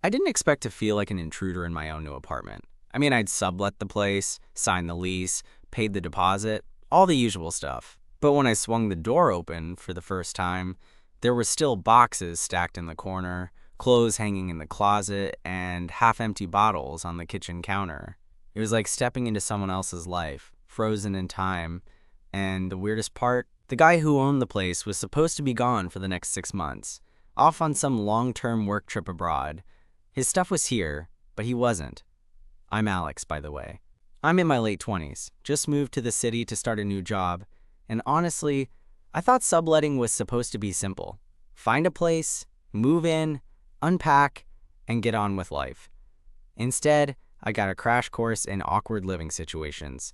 I didn't expect to feel like an intruder in my own new apartment. I mean, I'd sublet the place, signed the lease, paid the deposit, all the usual stuff. But when I swung the door open for the first time, there were still boxes stacked in the corner, clothes hanging in the closet, and half-empty bottles on the kitchen counter. It was like stepping into someone else's life, frozen in time. And the weirdest part, the guy who owned the place was supposed to be gone for the next 6 months, off on some long-term work trip abroad. His stuff was here, but he wasn't. I'm Alex, by the way. I'm in my late 20s, just moved to the city to start a new job, and honestly, I thought subletting was supposed to be simple. Find a place, move in, unpack, and get on with life. Instead, I got a crash course in awkward living situations.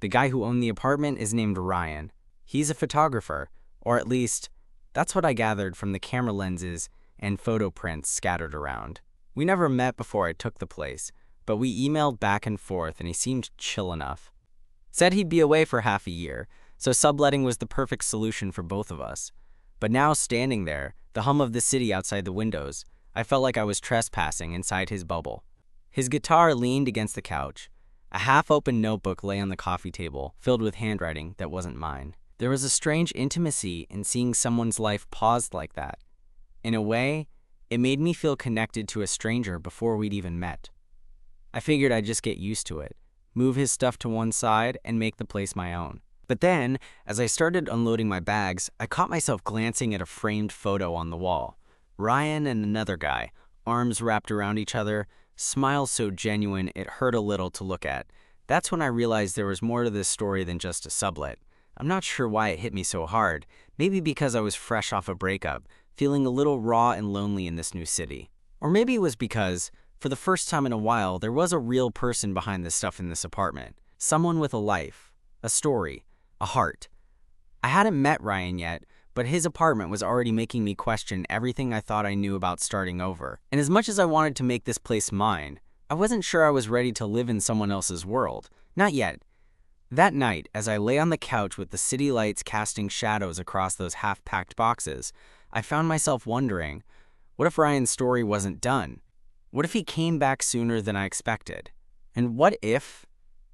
The guy who owned the apartment is named Ryan. He's a photographer, or at least, that's what I gathered from the camera lenses and photo prints scattered around. We never met before I took the place, but we emailed back and forth and he seemed chill enough. Said he'd be away for half a year, so subletting was the perfect solution for both of us. But now standing there, the hum of the city outside the windows, I felt like I was trespassing inside his bubble. His guitar leaned against the couch. A half-open notebook lay on the coffee table, filled with handwriting that wasn't mine. There was a strange intimacy in seeing someone's life paused like that. In a way, it made me feel connected to a stranger before we'd even met. I figured I'd just get used to it, move his stuff to one side, and make the place my own. But then, as I started unloading my bags, I caught myself glancing at a framed photo on the wall. Ryan and another guy, arms wrapped around each other, smiles so genuine it hurt a little to look at. That's when I realized there was more to this story than just a sublet. I'm not sure why it hit me so hard, maybe because I was fresh off a breakup, feeling a little raw and lonely in this new city. Or maybe it was because, for the first time in a while, there was a real person behind the stuff in this apartment. Someone with a life, a story, a heart. I hadn't met Ryan yet, but his apartment was already making me question everything I thought I knew about starting over. And as much as I wanted to make this place mine, I wasn't sure I was ready to live in someone else's world. Not yet. That night, as I lay on the couch with the city lights casting shadows across those half-packed boxes, I found myself wondering, what if Ryan's story wasn't done? What if he came back sooner than I expected? And what if,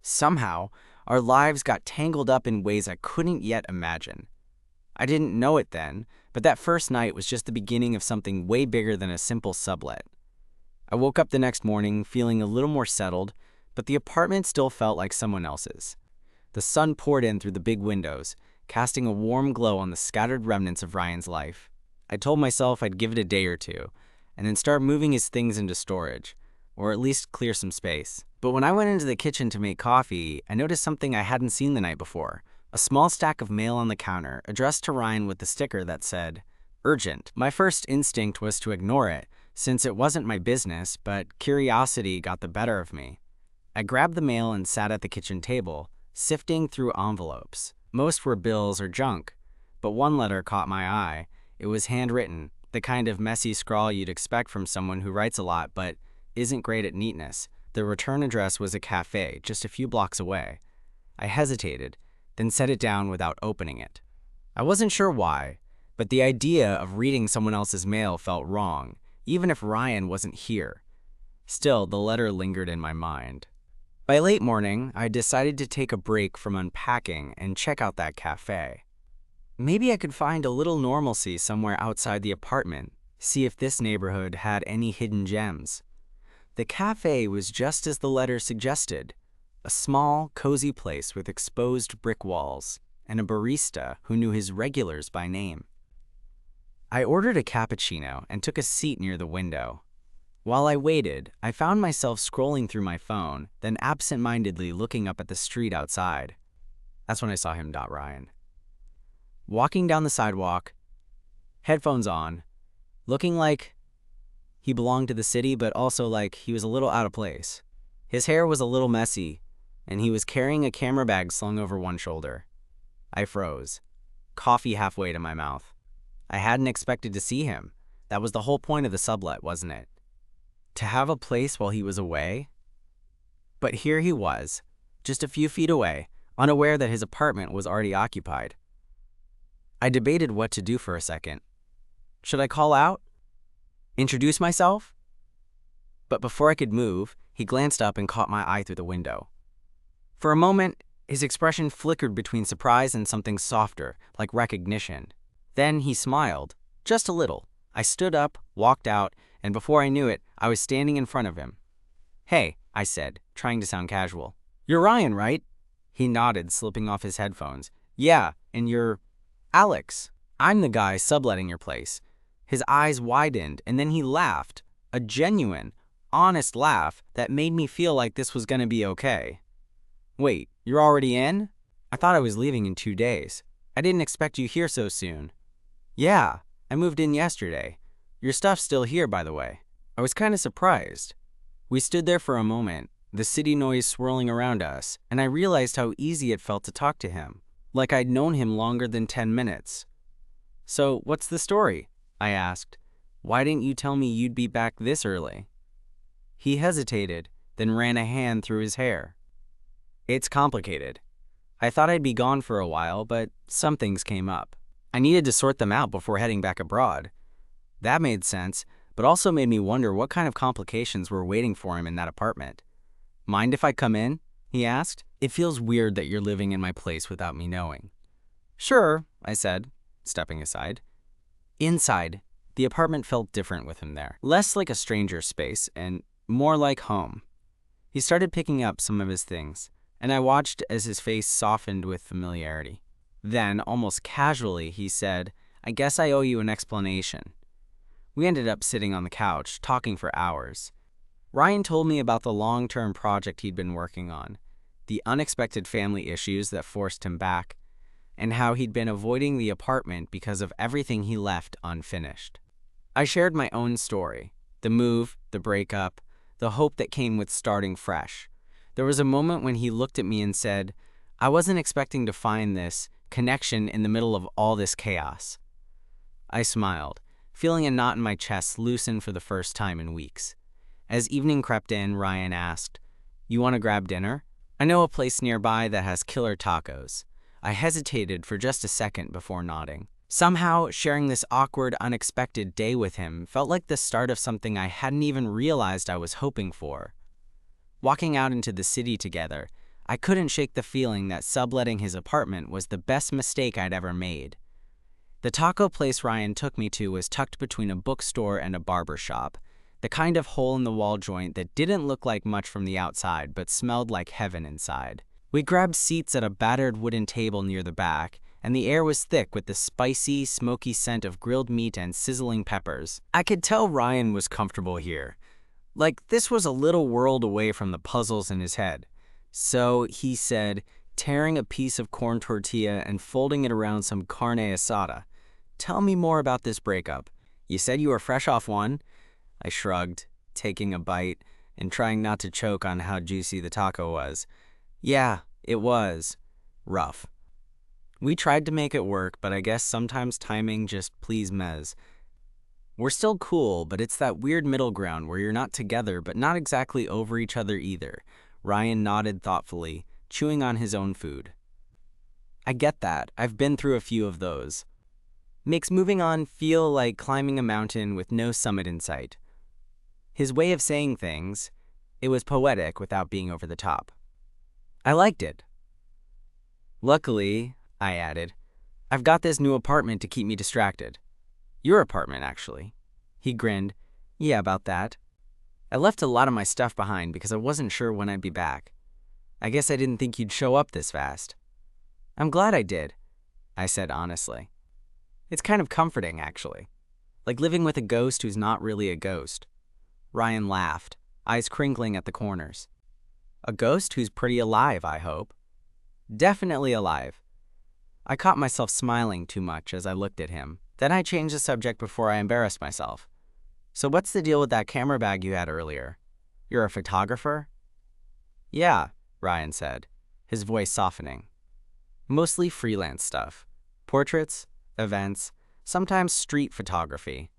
somehow, our lives got tangled up in ways I couldn't yet imagine? I didn't know it then, but that first night was just the beginning of something way bigger than a simple sublet. I woke up the next morning feeling a little more settled, but the apartment still felt like someone else's. The sun poured in through the big windows, casting a warm glow on the scattered remnants of Ryan's life. I told myself I'd give it a day or two, and then start moving his things into storage, or at least clear some space. But when I went into the kitchen to make coffee, I noticed something I hadn't seen the night before. A small stack of mail on the counter, addressed to Ryan with the sticker that said, "Urgent." My first instinct was to ignore it, since it wasn't my business, but curiosity got the better of me. I grabbed the mail and sat at the kitchen table, sifting through envelopes. Most were bills or junk, but one letter caught my eye. It was handwritten, the kind of messy scrawl you'd expect from someone who writes a lot but isn't great at neatness. The return address was a cafe just a few blocks away. I hesitated, then set it down without opening it. I wasn't sure why, but the idea of reading someone else's mail felt wrong, even if Ryan wasn't here. Still, the letter lingered in my mind. By late morning, I decided to take a break from unpacking and check out that cafe. Maybe I could find a little normalcy somewhere outside the apartment, see if this neighborhood had any hidden gems. The cafe was just as the letter suggested, a small, cozy place with exposed brick walls and a barista who knew his regulars by name. I ordered a cappuccino and took a seat near the window. While I waited, I found myself scrolling through my phone, then absent-mindedly looking up at the street outside. That's when I saw him, Ryan. Walking down the sidewalk, headphones on, looking like he belonged to the city, but also like he was a little out of place. His hair was a little messy, and he was carrying a camera bag slung over one shoulder. I froze, coffee halfway to my mouth. I hadn't expected to see him. That was the whole point of the sublet, wasn't it? To have a place while he was away? But here he was, just a few feet away, unaware that his apartment was already occupied. I debated what to do for a second. Should I call out? Introduce myself? But before I could move, he glanced up and caught my eye through the window. For a moment, his expression flickered between surprise and something softer, like recognition. Then he smiled, just a little. I stood up, walked out, and before I knew it, I was standing in front of him. "Hey," I said, trying to sound casual. "You're Ryan, right?" He nodded, slipping off his headphones. "Yeah, and you're Alex. I'm the guy subletting your place." His eyes widened, and then he laughed. A genuine, honest laugh that made me feel like this was gonna be okay. "Wait, you're already in? I thought I was leaving in 2 days. I didn't expect you here so soon." "Yeah, I moved in yesterday. Your stuff's still here, by the way." I was kind of surprised. We stood there for a moment, the city noise swirling around us, and I realized how easy it felt to talk to him, like I'd known him longer than 10 minutes. "So, what's the story?" I asked. "Why didn't you tell me you'd be back this early?" He hesitated, then ran a hand through his hair. "It's complicated. I thought I'd be gone for a while, but some things came up. I needed to sort them out before heading back abroad." That made sense, but also made me wonder what kind of complications were waiting for him in that apartment. "Mind if I come in?" he asked. "It feels weird that you're living in my place without me knowing." "Sure," I said, stepping aside. Inside, the apartment felt different with him there. Less like a stranger's space and more like home. He started picking up some of his things, and I watched as his face softened with familiarity. Then, almost casually, he said, "I guess I owe you an explanation." We ended up sitting on the couch, talking for hours. Ryan told me about the long-term project he'd been working on, the unexpected family issues that forced him back, and how he'd been avoiding the apartment because of everything he left unfinished. I shared my own story, the move, the breakup, the hope that came with starting fresh. There was a moment when he looked at me and said, "I wasn't expecting to find this connection in the middle of all this chaos." I smiled, feeling a knot in my chest loosen for the first time in weeks. As evening crept in, Ryan asked, "You want to grab dinner? I know a place nearby that has killer tacos." I hesitated for just a second before nodding. Somehow, sharing this awkward, unexpected day with him felt like the start of something I hadn't even realized I was hoping for. Walking out into the city together, I couldn't shake the feeling that subletting his apartment was the best mistake I'd ever made. The taco place Ryan took me to was tucked between a bookstore and a barber shop, the kind of hole-in-the-wall joint that didn't look like much from the outside but smelled like heaven inside. We grabbed seats at a battered wooden table near the back, and the air was thick with the spicy, smoky scent of grilled meat and sizzling peppers. I could tell Ryan was comfortable here. Like this was a little world away from the puzzles in his head. "So," he said, tearing a piece of corn tortilla and folding it around some carne asada, "tell me more about this breakup. You said you were fresh off one?" I shrugged, taking a bite and trying not to choke on how juicy the taco was. "Yeah, it was rough. We tried to make it work, but I guess sometimes timing just please mez. We're still cool, but it's that weird middle ground where you're not together but not exactly over each other either." Ryan nodded thoughtfully, chewing on his own food. "I get that. I've been through a few of those. Makes moving on feel like climbing a mountain with no summit in sight." His way of saying things, it was poetic without being over the top. I liked it. "Luckily," I added, "I've got this new apartment to keep me distracted." "Your apartment, actually." He grinned. "Yeah, about that. I left a lot of my stuff behind because I wasn't sure when I'd be back. I guess I didn't think you'd show up this fast." "I'm glad I did," I said honestly. "It's kind of comforting, actually. Like living with a ghost who's not really a ghost." Ryan laughed, eyes crinkling at the corners. "A ghost who's pretty alive, I hope." "Definitely alive." I caught myself smiling too much as I looked at him. Then I changed the subject before I embarrassed myself. "So what's the deal with that camera bag you had earlier? You're a photographer?" "Yeah," Ryan said, his voice softening. "Mostly freelance stuff. Portraits, events, sometimes street photography.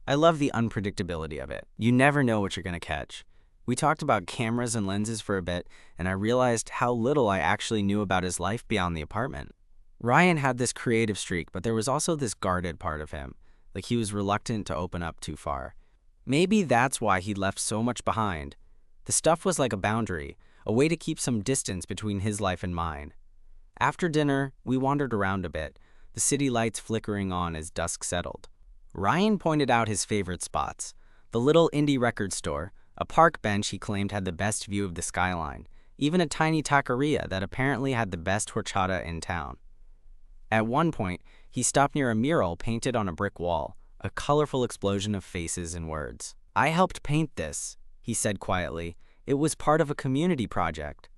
I love the unpredictability of it. You never know what you're going to catch." We talked about cameras and lenses for a bit, and I realized how little I actually knew about his life beyond the apartment. Ryan had this creative streak, but there was also this guarded part of him, like he was reluctant to open up too far. Maybe that's why he left so much behind. The stuff was like a boundary, a way to keep some distance between his life and mine. After dinner, we wandered around a bit, the city lights flickering on as dusk settled. Ryan pointed out his favorite spots: the little indie record store, a park bench he claimed had the best view of the skyline, even a tiny taqueria that apparently had the best horchata in town. At one point, he stopped near a mural painted on a brick wall, a colorful explosion of faces and words. "I helped paint this," he said quietly. "It was part of a community project."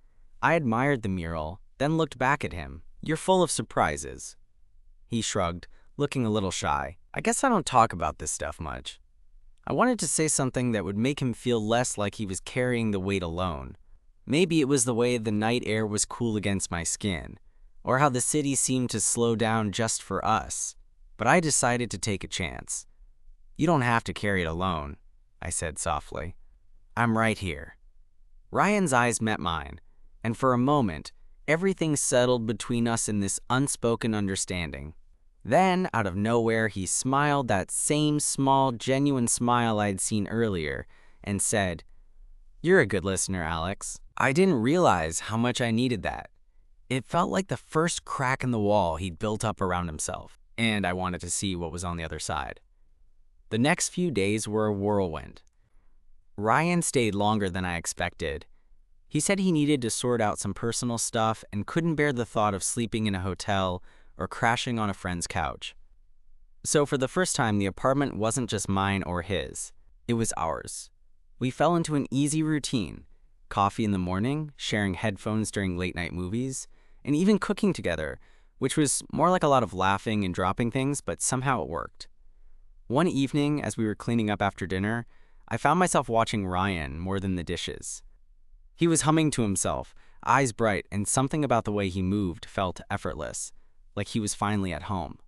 I admired the mural, then looked back at him. "You're full of surprises." He shrugged, looking a little shy. "I guess I don't talk about this stuff much." I wanted to say something that would make him feel less like he was carrying the weight alone. Maybe it was the way the night air was cool against my skin, or how the city seemed to slow down just for us. But I decided to take a chance. "You don't have to carry it alone," I said softly. "I'm right here." Ryan's eyes met mine, and for a moment, everything settled between us in this unspoken understanding. Then, out of nowhere, he smiled that same small, genuine smile I'd seen earlier and said, "You're a good listener, Alex." I didn't realize how much I needed that. It felt like the first crack in the wall he'd built up around himself, and I wanted to see what was on the other side. The next few days were a whirlwind. Ryan stayed longer than I expected. He said he needed to sort out some personal stuff and couldn't bear the thought of sleeping in a hotel or crashing on a friend's couch. So for the first time, the apartment wasn't just mine or his. It was ours. We fell into an easy routine: coffee in the morning, sharing headphones during late-night movies, and even cooking together, which was more like a lot of laughing and dropping things, but somehow it worked. One evening, as we were cleaning up after dinner, I found myself watching Ryan more than the dishes. He was humming to himself, eyes bright, and something about the way he moved felt effortless, like he was finally at home.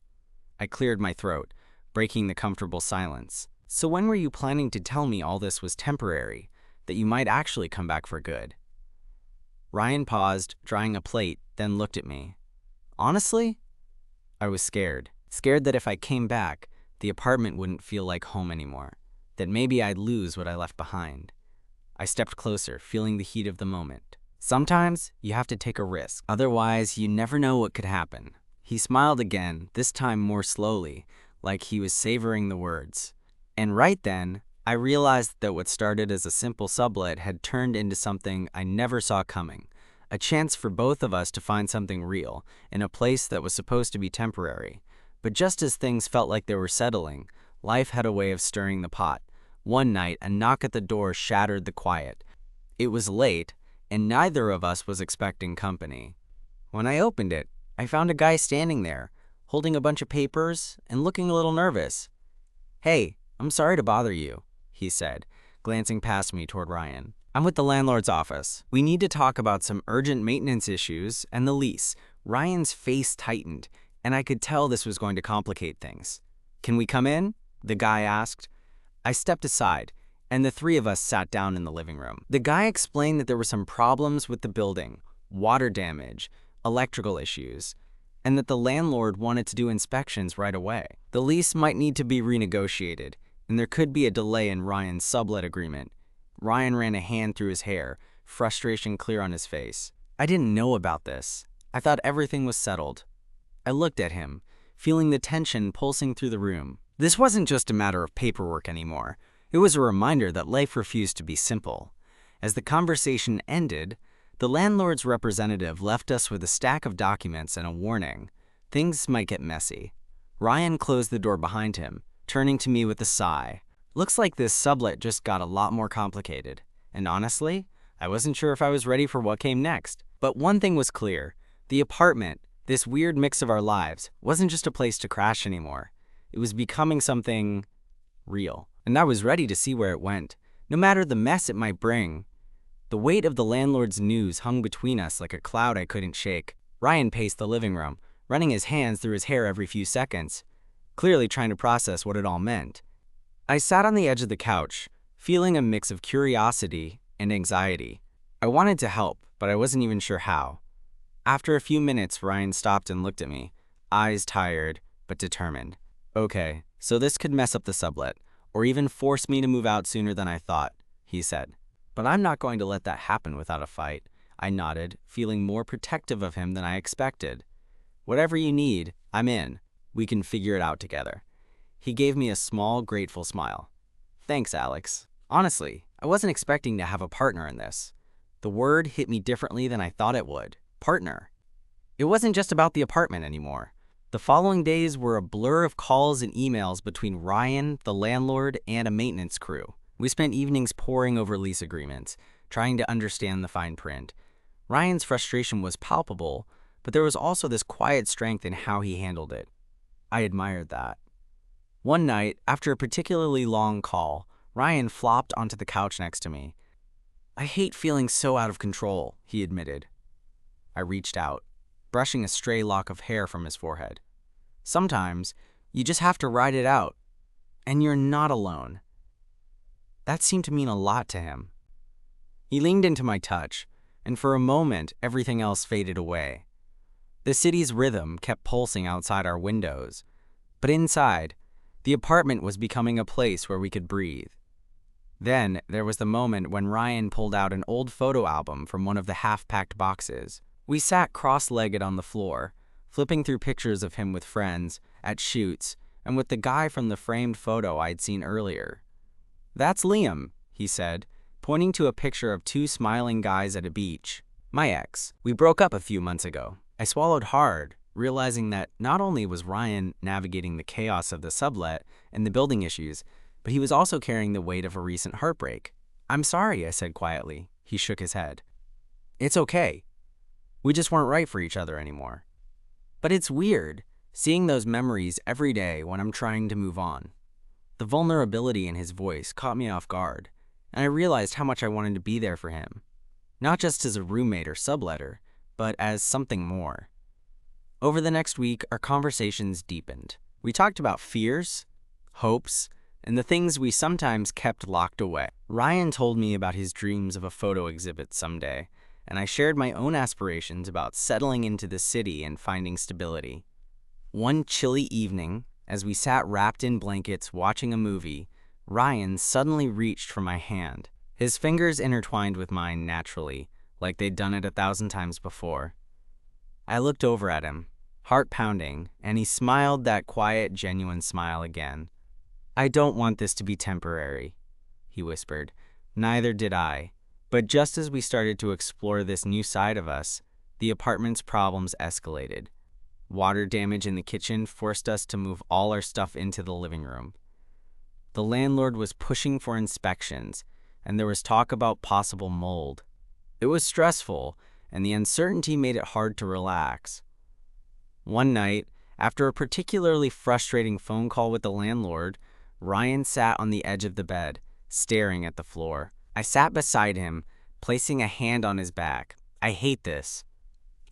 I cleared my throat, breaking the comfortable silence. "So when were you planning to tell me all this was temporary, that you might actually come back for good?" Ryan paused, drying a plate, then looked at me. "Honestly, I was scared. Scared that if I came back, the apartment wouldn't feel like home anymore, that maybe I'd lose what I left behind." I stepped closer, feeling the heat of the moment. "Sometimes you have to take a risk, otherwise you never know what could happen." He smiled again, this time more slowly, like he was savoring the words. And right then, I realized that what started as a simple sublet had turned into something I never saw coming. A chance for both of us to find something real, in a place that was supposed to be temporary. But just as things felt like they were settling, life had a way of stirring the pot. One night, a knock at the door shattered the quiet. It was late, and neither of us was expecting company. When I opened it, I found a guy standing there, holding a bunch of papers and looking a little nervous. "Hey, I'm sorry to bother you," he said, glancing past me toward Ryan. "I'm with the landlord's office. We need to talk about some urgent maintenance issues and the lease." Ryan's face tightened, and I could tell this was going to complicate things. "Can we come in?" the guy asked. I stepped aside, and the three of us sat down in the living room. The guy explained that there were some problems with the building: water damage, electrical issues, and that the landlord wanted to do inspections right away. The lease might need to be renegotiated, and there could be a delay in Ryan's sublet agreement. Ryan ran a hand through his hair, frustration clear on his face. I didn't know about this. I thought everything was settled. I looked at him, feeling the tension pulsing through the room. This wasn't just a matter of paperwork anymore. It was a reminder that life refused to be simple. As the conversation ended, the landlord's representative left us with a stack of documents and a warning: things might get messy. Ryan closed the door behind him, turning to me with a sigh. "Looks like this sublet just got a lot more complicated. And honestly, I wasn't sure if I was ready for what came next." But one thing was clear: the apartment, this weird mix of our lives, wasn't just a place to crash anymore. It was becoming something real. And I was ready to see where it went, no matter the mess it might bring. The weight of the landlord's news hung between us like a cloud I couldn't shake. Ryan paced the living room, running his hands through his hair every few seconds, clearly trying to process what it all meant. I sat on the edge of the couch, feeling a mix of curiosity and anxiety. I wanted to help, but I wasn't even sure how. After a few minutes, Ryan stopped and looked at me, eyes tired but determined. "Okay, so this could mess up the sublet, or even force me to move out sooner than I thought, he said. But I'm not going to let that happen without a fight. I nodded, feeling more protective of him than I expected. Whatever you need, I'm in. We can figure it out together. He gave me a small, grateful smile. Thanks, Alex. Honestly, I wasn't expecting to have a partner in this. The word hit me differently than I thought it would. Partner. It wasn't just about the apartment anymore. The following days were a blur of calls and emails between Ryan, the landlord, and a maintenance crew. We spent evenings poring over lease agreements, trying to understand the fine print. Ryan's frustration was palpable, but there was also this quiet strength in how he handled it. I admired that. One night, after a particularly long call, Ryan flopped onto the couch next to me. I hate feeling so out of control, he admitted. I reached out, brushing a stray lock of hair from his forehead. Sometimes, you just have to ride it out, and you're not alone. That seemed to mean a lot to him. He leaned into my touch, and for a moment, everything else faded away. The city's rhythm kept pulsing outside our windows, but inside, the apartment was becoming a place where we could breathe. Then, there was the moment when Ryan pulled out an old photo album from one of the half-packed boxes. We sat cross-legged on the floor, flipping through pictures of him with friends, at shoots, and with the guy from the framed photo I'd seen earlier. That's Liam, he said, pointing to a picture of two smiling guys at a beach. My ex. We broke up a few months ago. I swallowed hard, realizing that not only was Ryan navigating the chaos of the sublet and the building issues, but he was also carrying the weight of a recent heartbreak. I'm sorry, I said quietly. He shook his head. It's okay. We just weren't right for each other anymore. But it's weird, seeing those memories every day when I'm trying to move on. The vulnerability in his voice caught me off guard, and I realized how much I wanted to be there for him. Not just as a roommate or subletter, but as something more. Over the next week, our conversations deepened. We talked about fears, hopes, and the things we sometimes kept locked away. Ryan told me about his dreams of a photo exhibit someday, and I shared my own aspirations about settling into the city and finding stability. One chilly evening, as we sat wrapped in blankets watching a movie, Ryan suddenly reached for my hand. His fingers intertwined with mine naturally, like they'd done it 1,000 times before. I looked over at him, heart pounding, and he smiled that quiet, genuine smile again. I don't want this to be temporary, he whispered. Neither did I. But just as we started to explore this new side of us, the apartment's problems escalated. Water damage in the kitchen forced us to move all our stuff into the living room. The landlord was pushing for inspections, and there was talk about possible mold. It was stressful, and the uncertainty made it hard to relax. One night, after a particularly frustrating phone call with the landlord, Ryan sat on the edge of the bed, staring at the floor. I sat beside him, placing a hand on his back. I hate this.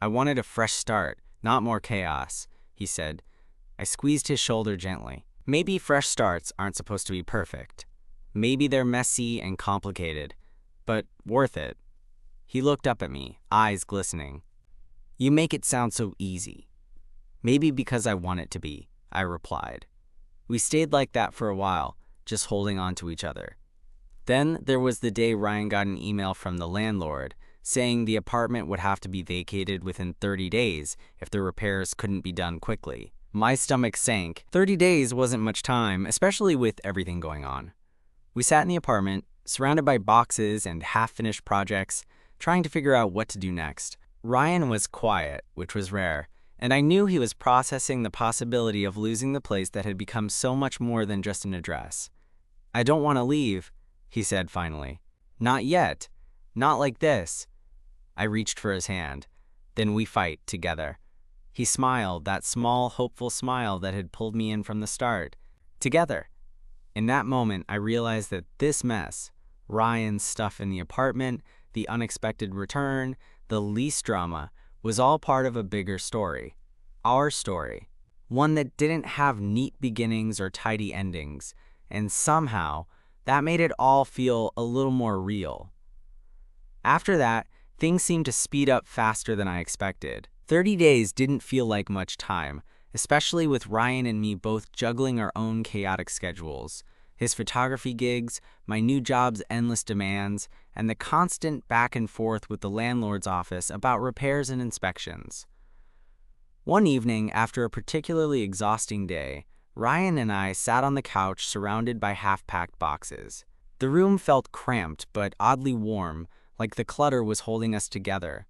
I wanted a fresh start, not more chaos, he said. I squeezed his shoulder gently. Maybe fresh starts aren't supposed to be perfect. Maybe they're messy and complicated, but worth it. He looked up at me, eyes glistening. You make it sound so easy. Maybe because I want it to be, I replied. We stayed like that for a while, just holding on to each other. Then there was the day Ryan got an email from the landlord saying the apartment would have to be vacated within 30 days if the repairs couldn't be done quickly. My stomach sank. 30 days wasn't much time, especially with everything going on. We sat in the apartment, surrounded by boxes and half-finished projects, trying to figure out what to do next. Ryan was quiet, which was rare, and I knew he was processing the possibility of losing the place that had become so much more than just an address. I don't want to leave, he said finally. Not yet. Not like this. I reached for his hand. Then we fight together. He smiled, that small, hopeful smile that had pulled me in from the start. Together. In that moment, I realized that this mess, Ryan's stuff in the apartment, the unexpected return, the lease drama, was all part of a bigger story. Our story. One that didn't have neat beginnings or tidy endings. And somehow, that made it all feel a little more real. After that, things seemed to speed up faster than I expected. 30 days didn't feel like much time, especially with Ryan and me both juggling our own chaotic schedules. his photography gigs, my new job's endless demands, and the constant back and forth with the landlord's office about repairs and inspections. One evening, after a particularly exhausting day, Ryan and I sat on the couch surrounded by half-packed boxes. The room felt cramped but oddly warm, like the clutter was holding us together.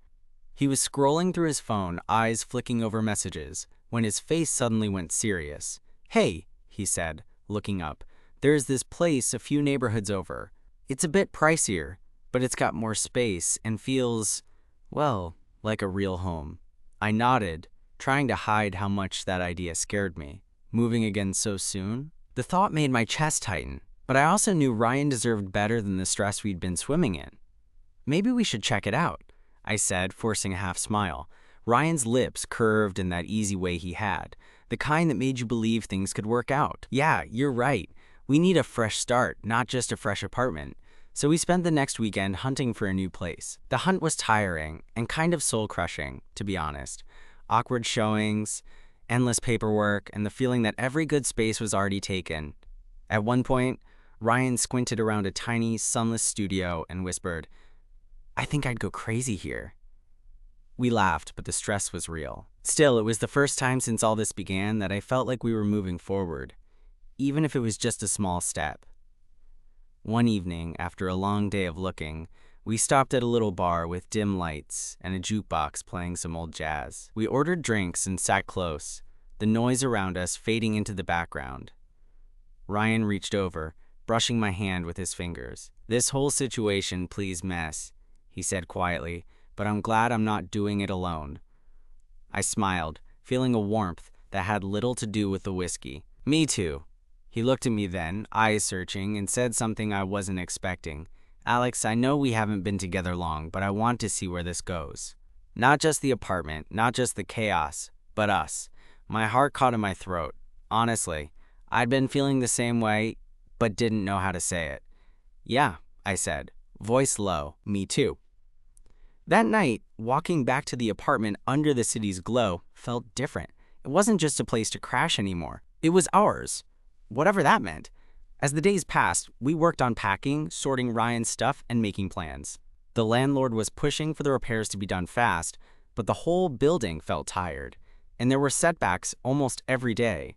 He was scrolling through his phone, eyes flicking over messages, when his face suddenly went serious. "Hey," he said, looking up, "there's this place a few neighborhoods over. It's a bit pricier, but it's got more space and feels, well, like a real home." I nodded, trying to hide how much that idea scared me. Moving again so soon? The thought made my chest tighten, but I also knew Ryan deserved better than the stress we'd been swimming in. "Maybe we should check it out," I said, forcing a half smile. Ryan's lips curved in that easy way he had, the kind that made you believe things could work out. "Yeah, you're right. We need a fresh start, not just a fresh apartment." So we spent the next weekend hunting for a new place. The hunt was tiring and kind of soul-crushing, to be honest. Awkward showings, endless paperwork, and the feeling that every good space was already taken. At one point, Ryan squinted around a tiny, sunless studio and whispered, "I think I'd go crazy here." We laughed, but the stress was real. Still, it was the first time since all this began that I felt like we were moving forward, even if it was just a small step. One evening, after a long day of looking, we stopped at a little bar with dim lights and a jukebox playing some old jazz. We ordered drinks and sat close, the noise around us fading into the background. Ryan reached over, brushing my hand with his fingers. "This whole situation please mess," he said quietly, "but I'm glad I'm not doing it alone." I smiled, feeling a warmth that had little to do with the whiskey. "Me too." He looked at me then, eyes searching, and said something I wasn't expecting. "Alex, I know we haven't been together long, but I want to see where this goes. Not just the apartment, not just the chaos, but us." My heart caught in my throat. Honestly, I'd been feeling the same way, but didn't know how to say it. "Yeah," I said, voice low, "me too." That night, walking back to the apartment under the city's glow felt different. It wasn't just a place to crash anymore. It was ours, whatever that meant. As the days passed, we worked on packing, sorting Ryan's stuff, and making plans. The landlord was pushing for the repairs to be done fast, but the whole building felt tired, and there were setbacks almost every day.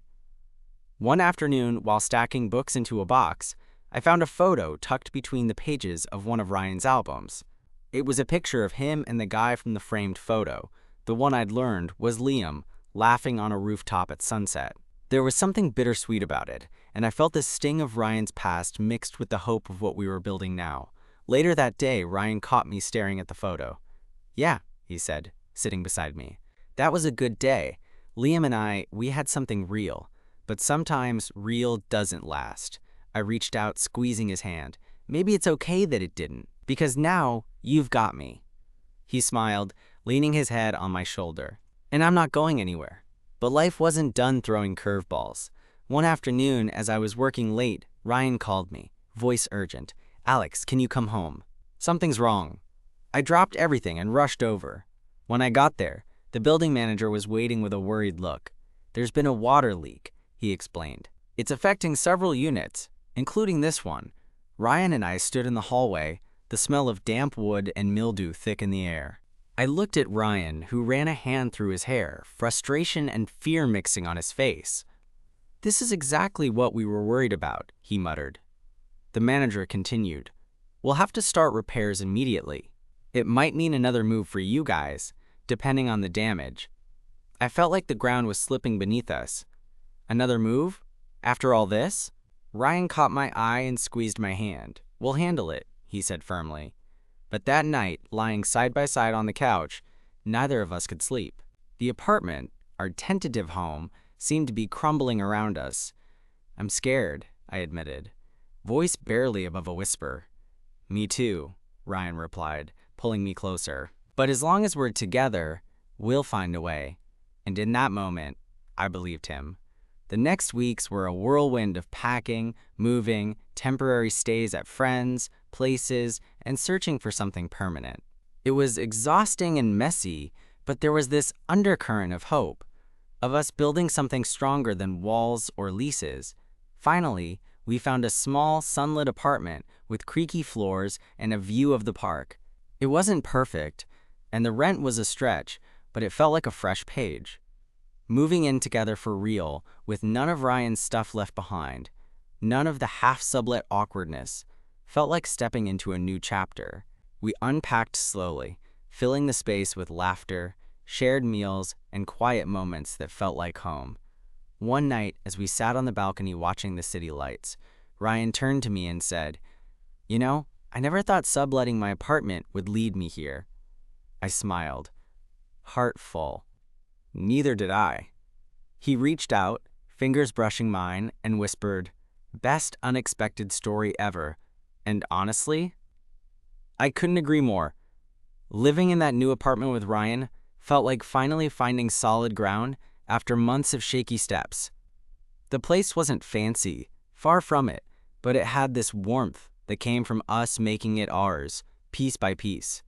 One afternoon, while stacking books into a box, I found a photo tucked between the pages of one of Ryan's albums. It was a picture of him and the guy from the framed photo. The one I'd learned was Liam, laughing on a rooftop at sunset. There was something bittersweet about it, and I felt the sting of Ryan's past mixed with the hope of what we were building now. Later that day, Ryan caught me staring at the photo. "Yeah," he said, sitting beside me. "That was a good day. Liam and we had something real. But sometimes real doesn't last." I reached out, squeezing his hand. "Maybe it's okay that it didn't, because now you've got me." He smiled, leaning his head on my shoulder. "And I'm not going anywhere." But life wasn't done throwing curveballs. One afternoon, as I was working late, Ryan called me, voice urgent. "Alex, can you come home? Something's wrong." I dropped everything and rushed over. When I got there, the building manager was waiting with a worried look. "There's been a water leak," he explained. "It's affecting several units, including this one." Ryan and I stood in the hallway, the smell of damp wood and mildew thick in the air. I looked at Ryan, who ran a hand through his hair, frustration and fear mixing on his face. "This is exactly what we were worried about," he muttered. The manager continued, "We'll have to start repairs immediately. It might mean another move for you guys, depending on the damage." I felt like the ground was slipping beneath us. "Another move? After all this?" Ryan caught my eye and squeezed my hand. "We'll handle it," he said firmly. But that night, lying side by side on the couch, neither of us could sleep. The apartment, our tentative home, seemed to be crumbling around us. "I'm scared," I admitted, voice barely above a whisper. "Me too," Ryan replied, pulling me closer. "But as long as we're together, we'll find a way." And in that moment, I believed him. The next weeks were a whirlwind of packing, moving, temporary stays at friends, places, and searching for something permanent. It was exhausting and messy, but there was this undercurrent of hope, of us building something stronger than walls or leases. Finally, we found a small, sunlit apartment with creaky floors and a view of the park. It wasn't perfect, and the rent was a stretch, but it felt like a fresh page. Moving in together for real, with none of Ryan's stuff left behind, none of the half-sublet awkwardness, felt like stepping into a new chapter. We unpacked slowly, filling the space with laughter, shared meals, and quiet moments that felt like home. One night, as we sat on the balcony watching the city lights, Ryan turned to me and said, "You know, I never thought subletting my apartment would lead me here." I smiled, heart full. Neither did I. He reached out, fingers brushing mine, and whispered, "Best unexpected story ever." And honestly, I couldn't agree more. Living in that new apartment with Ryan felt like finally finding solid ground after months of shaky steps. The place wasn't fancy, far from it, but it had this warmth that came from us making it ours, piece by piece.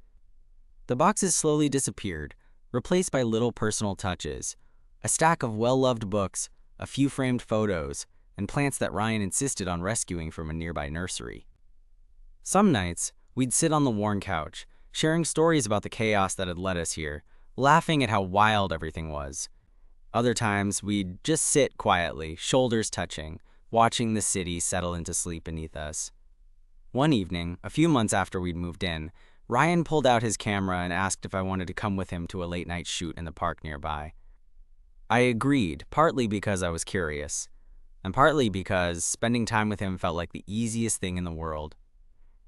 The boxes slowly disappeared, replaced by little personal touches, a stack of well-loved books, a few framed photos, and plants that Ryan insisted on rescuing from a nearby nursery. Some nights, we'd sit on the worn couch, sharing stories about the chaos that had led us here, laughing at how wild everything was. Other times, we'd just sit quietly, shoulders touching, watching the city settle into sleep beneath us. One evening, a few months after we'd moved in, Ryan pulled out his camera and asked if I wanted to come with him to a late-night shoot in the park nearby. I agreed, partly because I was curious, and partly because spending time with him felt like the easiest thing in the world.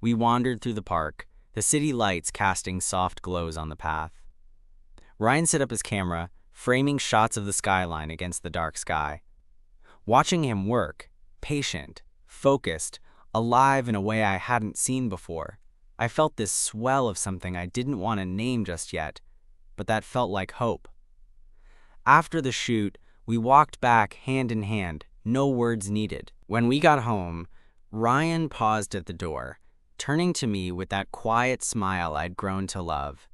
We wandered through the park, the city lights casting soft glows on the path. Ryan set up his camera, framing shots of the skyline against the dark sky. Watching him work, patient, focused, alive in a way I hadn't seen before, I felt this swell of something I didn't want to name just yet, but that felt like hope. After the shoot, we walked back hand in hand, no words needed. When we got home, Ryan paused at the door, turning to me with that quiet smile I'd grown to love.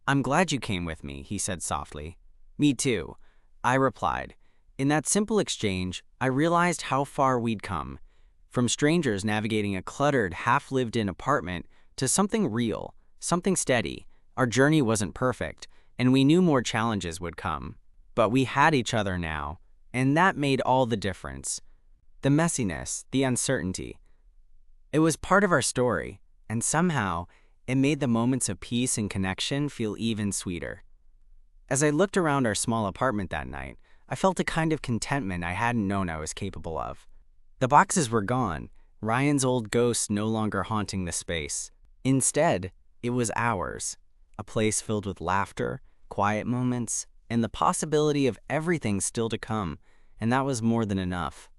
"I'm glad you came with me," he said softly. "Me too," I replied. In that simple exchange, I realized how far we'd come. From strangers navigating a cluttered, half-lived-in apartment to something real, something steady. Our journey wasn't perfect, and we knew more challenges would come. But we had each other now, and that made all the difference. The messiness, the uncertainty. It was part of our story, and somehow, it made the moments of peace and connection feel even sweeter. As I looked around our small apartment that night, I felt a kind of contentment I hadn't known I was capable of. The boxes were gone, Ryan's old ghost no longer haunting the space. Instead, it was ours, a place filled with laughter, quiet moments, and the possibility of everything still to come, and that was more than enough.